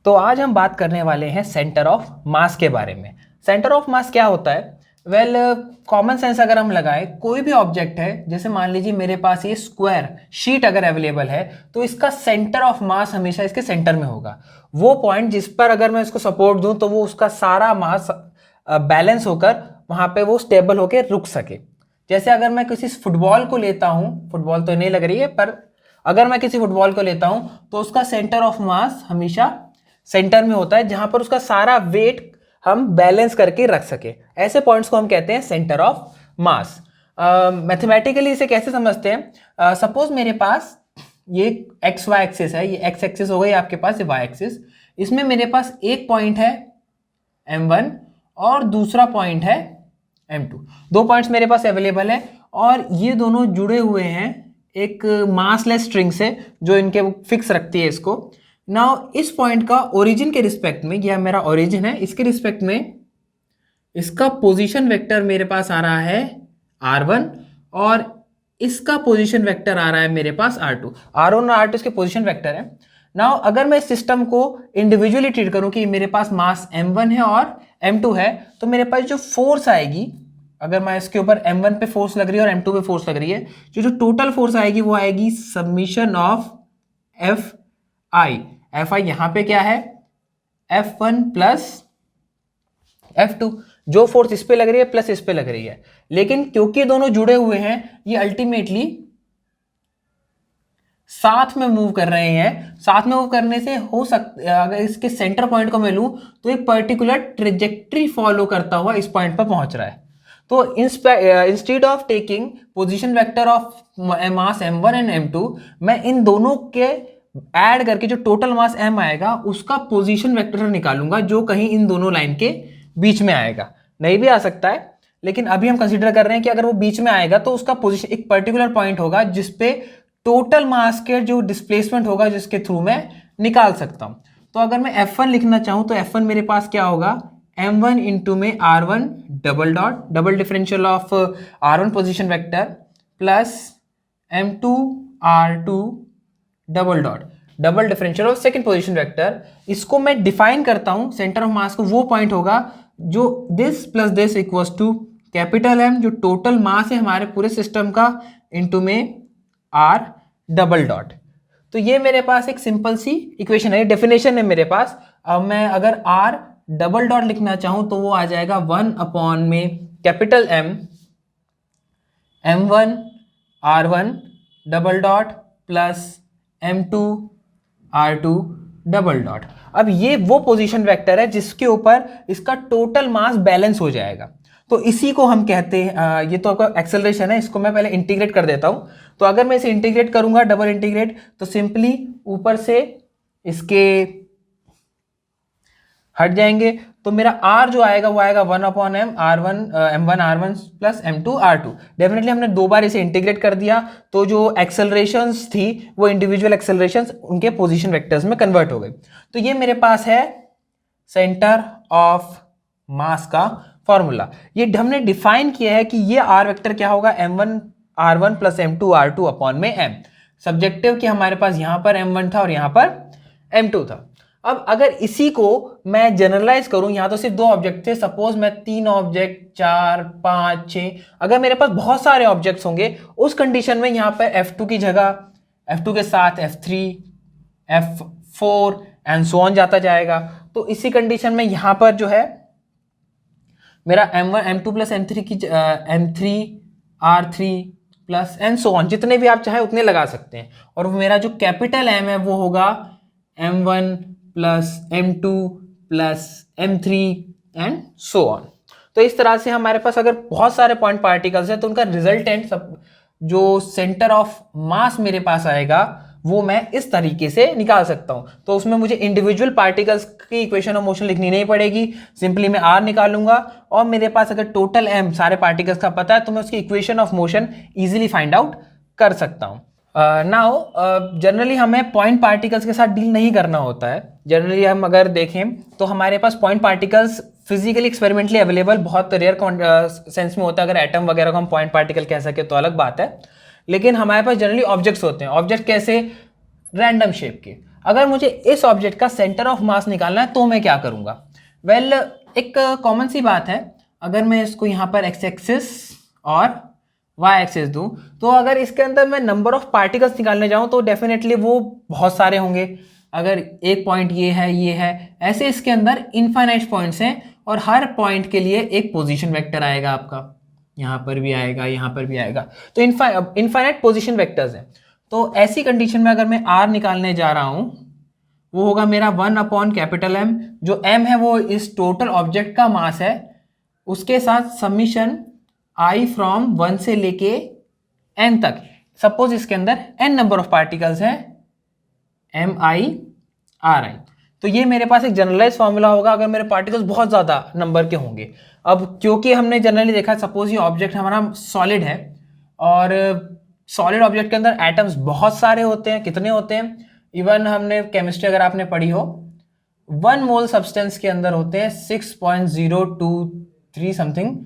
तो आज हम बात करने वाले हैं सेंटर ऑफ मास के बारे में। सेंटर ऑफ मास क्या होता है? वेल, कॉमन सेंस अगर हम लगाएं, कोई भी ऑब्जेक्ट है, जैसे मान लीजिए मेरे पास ये स्क्वायर शीट अगर अवेलेबल है, तो इसका सेंटर ऑफ मास हमेशा इसके सेंटर में होगा। वो पॉइंट जिस पर अगर मैं इसको सपोर्ट दूं तो वो उसका सारा मास बैलेंस होकर वहां पे वो स्टेबल होकर रुक सके। जैसे अगर मैं किसी फुटबॉल को लेता हूं, फुटबॉल तो नहीं लग रही है, पर अगर मैं किसी फुटबॉल को लेता हूं तो उसका सेंटर ऑफ मास हमेशा सेंटर में होता है, जहां पर उसका सारा वेट हम बैलेंस करके रख सके। ऐसे पॉइंट्स को हम कहते हैं सेंटर ऑफ मास। मैथमेटिकली इसे कैसे समझते हैं? सपोज मेरे पास ये एक्स वाई एक्सिस है, ये एक्स एक्सिस हो गई आपके पास, ये वाई एक्सिस। इसमें मेरे पास एक पॉइंट है m1 और दूसरा पॉइंट है m2। दो पॉइंट्स मेरे पास अवेलेबल है और ये दोनों जुड़े हुए हैं एक मासलेस स्ट्रिंग से, जो इनके फिक्स रखती है इसको। नाउ इस पॉइंट का ओरिजिन के रिस्पेक्ट में, यह मेरा ओरिजिन है, इसके रिस्पेक्ट में इसका पोजीशन वेक्टर मेरे पास आ रहा है r1 और इसका पोजीशन वेक्टर आ रहा है मेरे पास r2। r1 और r2 इसके पोजीशन वेक्टर है। नाउ अगर मैं इस सिस्टम को इंडिविजुअली ट्रीट करूं कि मेरे पास मास m1 है और m2 है, तो मेरे पास जो फोर्स आएगी, अगर मैं इसके ऊपर m1 पे फोर्स लग रही है और m2 पे फोर्स लग रही है, जो टोटल फोर्स आएगी वो आएगी समीशन ऑफ Fi यहां पे क्या है, F1 प्लस F2। जो फोर्स इस पे लग रही है प्लस इस पे लग रही है, लेकिन क्योंकि दोनों जुड़े हुए हैं ये अल्टीमेटली साथ में मूव कर रहे हैं। साथ में मूव करने से हो सकता, अगर इसके सेंटर पॉइंट को मैं लूं तो एक पर्टिकुलर ट्रेजेक्ट्री फॉलो करता हुआ इस पॉइंट पर पहुंच रहा है। तो instead of taking position vector of mass m1 and m2, मैं इन दोनों के ऐड करके जो टोटल मास m आएगा उसका पोजीशन वेक्टर निकालूंगा, जो कहीं इन दोनों लाइन के बीच में आएगा। नहीं भी आ सकता है, लेकिन अभी हम कंसीडर कर रहे हैं कि अगर वो बीच में आएगा तो उसका पोजीशन एक पर्टिकुलर पॉइंट होगा जिसपे टोटल मास के जो डिस्प्लेसमेंट होगा जिसके थ्रू मैं निकाल सकता हूं। तो अगर मैं F1 लिखना चाहूं तो F1 मेरे पास क्या होगा, m1 इंटू में r1 double dot, double differential of r1 position vector plus m2 r2 double dot, double differential of second position vector. इसको मैं डिफाइन करता हूं सेंटर ऑफ मास को, वो पॉइंट होगा जो this plus this equals to capital M, जो total mass है हमारे पूरे सिस्टम का, इंटू में R डबल डॉट। तो ये मेरे पास एक सिंपल सी इक्वेशन है, डेफिनेशन है मेरे पास। अब मैं अगर R डबल डॉट लिखना चाहूं तो वो आ जाएगा 1 अपॉन में capital M m1 r1 double dot plus m2 r2 double dot. अब ये वो पोजीशन वेक्टर है जिसके ऊपर इसका टोटल मास बैलेंस हो जाएगा। तो इसी को हम कहते हैं, ये तो आपका एक्सेलरेशन है, इसको मैं पहले इंटीग्रेट कर देता हूं। तो अगर मैं इसे इंटीग्रेट करूंगा, डबल इंटीग्रेट, तो सिंपली ऊपर से इसके हट जाएंगे, तो मेरा r जो आएगा वो आएगा 1 upon m m1 r1 plus m2 r2। Definitely हमने दो बार इसे इंटीग्रेट कर दिया, तो जो एक्सेलरेशंस थी वो इंडिविजुअल एक्सेलरेशंस उनके पोजीशन वेक्टर्स में कन्वर्ट हो गई। तो ये मेरे पास है सेंटर ऑफ मास का फॉर्मूला। ये हमने डिफाइन किया है कि ये r वेक्टर क्या होगा, m1 r1 plus m2 r2 upon में m। सब्जेक्टिव कि हमारे पास यहां पर m1 था और यहां पर m2 था। अब अगर इसी को मैं जनरलाइज करूं, यहां तो सिर्फ दो ऑब्जेक्ट थे, सपोज मैं 3 ऑब्जेक्ट 4 5 6, अगर मेरे पास बहुत सारे ऑब्जेक्ट्स होंगे, उस कंडीशन में यहां पर F2 की जगह F2 के साथ F3 F4 and so on जाता जाएगा। तो इसी कंडीशन में यहां पर जो है मेरा m1 m2 प्लस m3 की m3 r3 plus and so on, जितने भी आप चाहे उतने लगा सकते हैं। और मेरा जो कैपिटल M है वो होगा m1 plus m2 plus m3 and so on. तो इस तरह से हमारे पास अगर बहुत सारे पॉइंट पार्टिकल्स है तो उनका रिजल्टेंट सब जो सेंटर ऑफ मास मेरे पास आएगा वो मैं इस तरीके से निकाल सकता हूं। तो उसमें मुझे इंडिविजुअल पार्टिकल्स की इक्वेशन ऑफ मोशन लिखनी नहीं पड़ेगी, सिंपली मैं R निकालूंगा और मेरे पास अगर टोटल M सारे पार्टिकल्स का पता है तो मैं उसकी equation of motion easily find out कर सकता हूं। नाउ जनरली हमें पॉइंट पार्टिकल्स के साथ डील नहीं करना होता है। जनरली हम अगर देखें तो हमारे पास point particles physically experimentally available बहुत रेयर सेंस में होता है। अगर एटम वगैरह को हम पॉइंट पार्टिकल कह सके तो अलग बात है, लेकिन हमारे पास जनरली ऑब्जेक्ट्स होते हैं। ऑब्जेक्ट कैसे? रैंडम शेप के। अगर मुझे इस ऑब्जेक्ट का सेंटर ऑफ मास निकालना है तो मैं क्या करूंगा? वेल, एक कॉमन सी बात है, अगर मैं इसको यहाँ पर एक्स एक्सिस और वाई एक्सिस दूं, तो अगर इसके अंदर मैं नंबर ऑफ पार्टिकल्स निकालने जाऊं तो डेफिनेटली वो बहुत सारे होंगे। अगर एक पॉइंट ये है, ऐसे इसके अंदर इनफाइनाइट पॉइंट्स हैं और हर पॉइंट के लिए एक पोजीशन वेक्टर आएगा आपका, यहाँ पर भी आएगा, यहाँ पर भी आएगा। तो इनफाइनाइट पोजीशन वेक्टर्स हैं। तो ऐसी कंडीशन में अगर मैं आर निकालने जा रहा हूं, वो होगा मेरा 1/M। जो m है वो इस टोटल ऑब्जेक्ट का मास है, उसके साथ समीशन i फ्रॉम 1 से लेके n तक। सपोज इसके अंदर n नंबर ऑफ पार्टिकल्स हैं, MI/RI। तो ये मेरे पास एक जनरलाइज फॉर्मूला होगा अगर मेरे पार्टिकल्स बहुत ज़्यादा नंबर के होंगे। अब क्योंकि हमने जनरली देखा, सपोज ये ऑब्जेक्ट हमारा सॉलिड है और सॉलिड ऑब्जेक्ट के अंदर एटम्स बहुत सारे होते हैं। कितने होते हैं? इवन हमने केमिस्ट्री अगर आपने पढ़ी हो, 1 मोल सब्सटेंस के अंदर होते हैं 6.023 समथिंग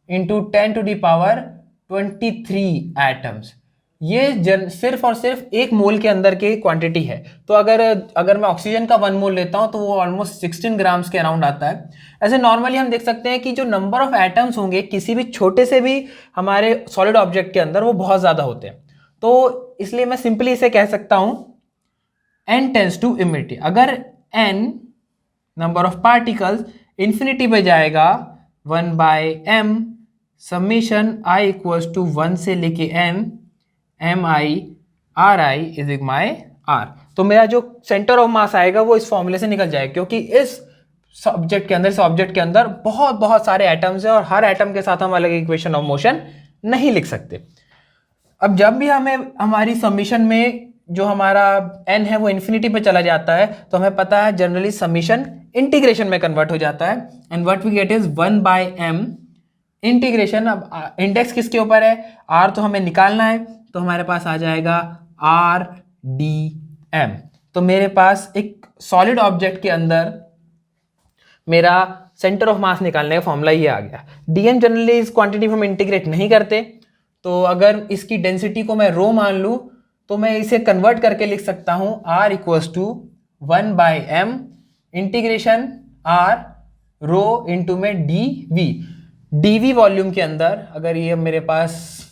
इंटू 10⁻23 एटम्स। ये सिर्फ और सिर्फ 1 मोल के अंदर की क्वांटिटी है। तो अगर मैं ऑक्सीजन का 1 मोल लेता हूं तो वो ऑलमोस्ट 16 ग्राम्स के अराउंड आता है। ऐसे नॉर्मली हम देख सकते हैं कि जो नंबर ऑफ एटम्स होंगे किसी भी छोटे से भी हमारे सॉलिड ऑब्जेक्ट के अंदर, वो बहुत ज़्यादा होते हैं। तो इसलिए मैं सिंपली इसे कह सकता हूं n टेंस टू इन्फिनिटी। अगर n number of particles infinity पे जाएगा, 1/m summation i equals to 1 से लेके n MI/RI is my r। तो मेरा जो सेंटर ऑफ मास आएगा वो इस फॉर्मूले से निकल जाएगा, क्योंकि इस ऑब्जेक्ट के अंदर बहुत सारे एटम्स हैं और हर एटम के साथ हम अलग इक्वेशन ऑफ मोशन नहीं लिख सकते। अब जब भी हमें हमारी समीशन में जो हमारा n है वो इन्फिनिटी पे चला जाता है, तो हमें पता है जनरली समीशन इंटीग्रेशन में कन्वर्ट हो जाता है। And what we get is 1/m integration. अब इंडेक्स किसके ऊपर है? r तो हमें निकालना है, तो हमारे पास आ जाएगा RdM। तो मेरे पास एक सॉलिड ऑब्जेक्ट के अंदर मेरा सेंटर ऑफ मास निकालने का फॉर्मूला ये आ गया। dm जनरली इस क्वांटिटी हम इंटीग्रेट नहीं करते, तो अगर इसकी डेंसिटी को मैं रो मान लूँ तो मैं इसे कन्वर्ट करके लिख सकता हूँ R equals to 1/m integration R rho into में dV वॉल्यूम के अंदर। अगर ये मेरे पास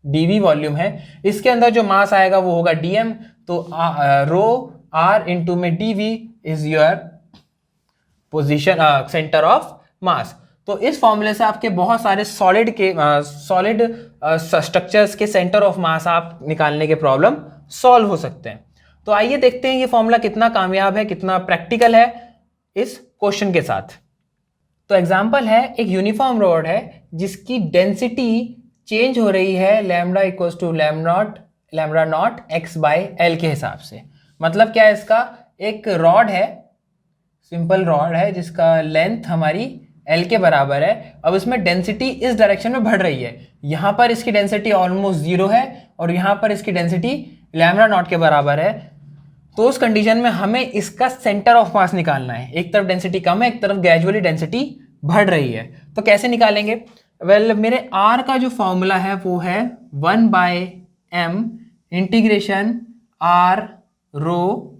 dV वॉल्यूम है, इसके अंदर जो मास आएगा वो होगा dm। तो रो R इंटू में dV is your position centre of mass. तो इस फॉर्मूले से आपके बहुत सारे सॉलिड स्ट्रक्चर्स के सेंटर ऑफ मास आप निकालने के प्रॉब्लम सॉल्व हो सकते हैं। तो आइए देखते हैं ये फॉर्मूला कितना कामयाब है, कितना प्रैक्टिकल है इस क्वेश्चन के साथ। तो एग्जांपल है, एक यूनिफॉर्म रॉड है जिसकी डेंसिटी चेंज हो रही है lambda equals to lambda naught x/L के हिसाब से। मतलब क्या है इसका? एक रॉड है, सिंपल रॉड है जिसका लेंथ हमारी L के बराबर है। अब इसमें डेंसिटी इस डायरेक्शन में बढ़ रही है। यहाँ पर इसकी डेंसिटी ऑलमोस्ट 0 है और यहाँ पर इसकी डेंसिटी लैम्डा नॉट के बराबर है। तो उस कंडीशन में हमें इसका सेंटर ऑफ मास निकालना है। एक तरफ डेंसिटी कम है, एक तरफ ग्रेजुअली डेंसिटी बढ़ रही है। तो कैसे निकालेंगे? वेल, मेरे R का जो फॉर्मूला है वो है 1/m इंटीग्रेशन R रो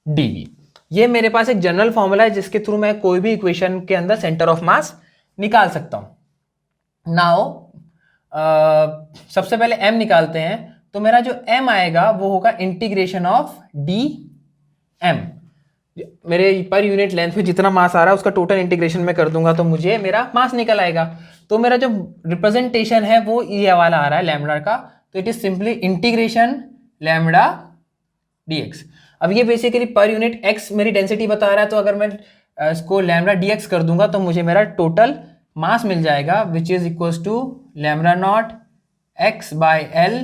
dV। ये मेरे पास एक जनरल फॉर्मूला है जिसके थ्रू मैं कोई भी इक्वेशन के अंदर सेंटर ऑफ मास निकाल सकता हूं। नाउ सबसे पहले m निकालते हैं। तो मेरा जो m आएगा वो होगा इंटीग्रेशन ऑफ dm। मेरे पर यूनिट लेंथ में जितना मास आ रहा है उसका टोटल इंटीग्रेशन में कर दूंगा तो मुझे मेरा मास निकल आएगा। तो मेरा जो रिप्रेजेंटेशन है वो ये वाला आ रहा है लैम्डा का, तो it is simply integration lambda dx। अब ये बेसिकली पर यूनिट x मेरी डेंसिटी बता रहा है, तो अगर मैं इसको लैम्डा dx कर दूंगा तो मुझे मेरा टोटल मास मिल जाएगा which is equals to lambda naught x/L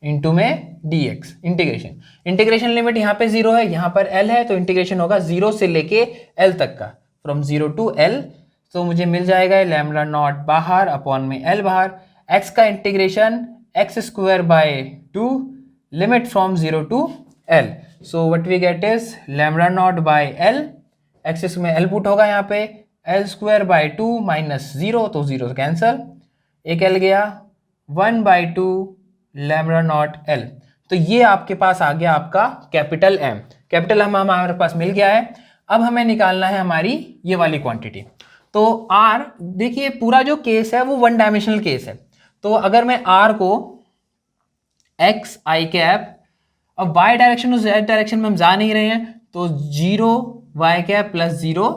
into में dx। इंटीग्रेशन लिमिट यहाँ पे 0 है, यहाँ पर L है, तो इंटीग्रेशन होगा 0 से लेके L तक का, फ्रॉम 0 टू L। तो मुझे मिल जाएगा लैम्डा नॉट बाहर अपॉन में L बाहर। x का integration x²/2 limit from 0 to L। So what we get is lambda naught by L, axis में L पुट होगा यहाँ पे, L²/2 माइनस 0, तो 0 से कैंसल, एक L गया, 1/2 लैम्डा नॉट L। तो ये आपके पास आ गया आपका कैपिटल M। कैपिटल M हमारे पास मिल गया है। अब हमें निकालना है हमारी ये वाली क्वांटिटी। तो R, देखिए पूरा जो केस है वो वन डायमेंशनल केस है। तो अगर मैं R को x i कैप, अब y डायरेक्शन और z डायरेक्शन में हम जा नहीं रहे हैं, तो 0 y cap plus 0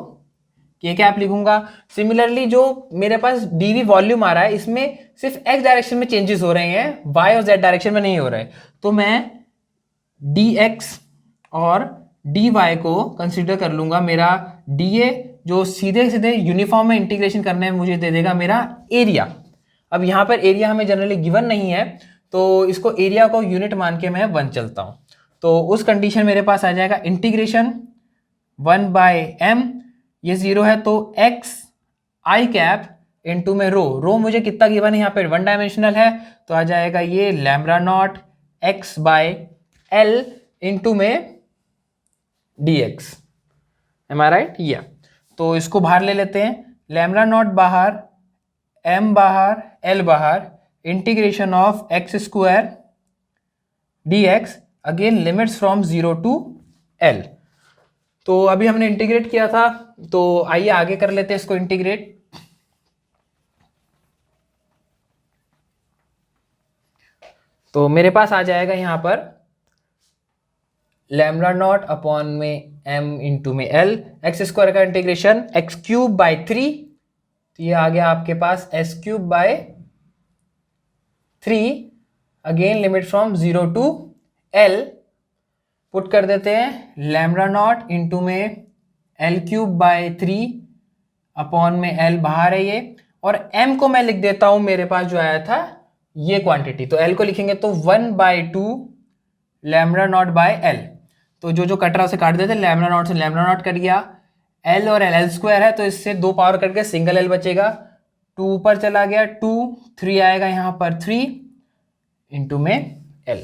k cap लिखूंगा। सिमिलरली जो मेरे पास dv वॉल्यूम आ रहा है, इसमें सिर्फ x डायरेक्शन में चेंजेस हो रहे हैं, y और z डायरेक्शन में नहीं हो रहे। तो मैं dx और dy को कंसीडर कर लूंगा मेरा dA, जो सीधे सीधे यूनिफॉर्म में इंटीग्रेशन करने में मुझे दे देगा मेरा एरिया। अब यहाँ पर एरिया हमें जनरली गिवन नहीं है, तो इसको एरिया को यूनिट मान के मैं 1 चलता हूँ। तो उस कंडीशन मेरे पास आ जाएगा इंटीग्रेशन 1/m, ये 0 है तो x i कैप इंटू में रो मुझे कितना गिवन है यहाँ पे, वन डायमेंशनल है, तो आ जाएगा ये लैम्ब्डा नॉट x/l इंटू में dx। एम आई राइट? या तो इसको बाहर ले लेते हैं, लैम्ब्डा नॉट बाहर, m बाहर, l बाहर, integration of x square dx, again limits from 0 to l। तो अभी हमने इंटीग्रेट किया था, तो आइए आगे कर लेते हैं इसको इंटीग्रेट। तो मेरे पास आ जाएगा यहाँ पर लैम्ब्डा नॉट अपॉन में m इंटू में l, एक्स स्क्वायर का इंटीग्रेशन x³/3, तो ये आ गया आपके पास s³/3, again limit from 0 to l। Put कर देते हैं लैम्ब्डा नॉट इंटू में l³/3 अपॉन में l बाहर है ये, और m को मैं लिख देता हूं, मेरे पास जो आया था ये क्वांटिटी, तो l को लिखेंगे तो 1/2 लैम्ब्डा नॉट बाय l। तो जो कट रहा है उसे काट देते हैं, लैम्ब्डा नॉट से लैम्ब्डा नॉट कट गया, l और l स्क्वायर है तो इससे 2 पावर कट के सिंगल l बचेगा, 2 ऊपर चला गया 2, 3 आएगा यहाँ पर 3 इंटू में l।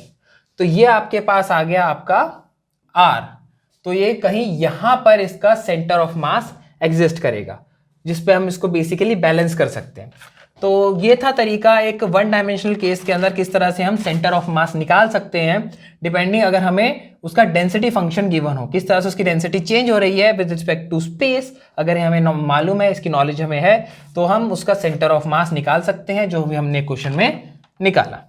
तो ये आपके पास आ गया आपका R। तो ये कहीं यहाँ पर इसका सेंटर ऑफ मास एग्जिस्ट करेगा, जिस पे हम इसको बेसिकली बैलेंस कर सकते हैं। तो ये था तरीका एक वन डायमेंशनल केस के अंदर किस तरह से हम सेंटर ऑफ मास निकाल सकते हैं, डिपेंडिंग अगर हमें उसका डेंसिटी फंक्शन गिवन हो, किस तरह से उसकी डेंसिटी चेंज हो रही है विद रिस्पेक्ट टू स्पेस। अगर हमें मालूम है, इसकी नॉलेज हमें है, तो हम उसका सेंटर ऑफ मास निकाल सकते हैं, जो भी हमने क्वेश्चन में निकाला।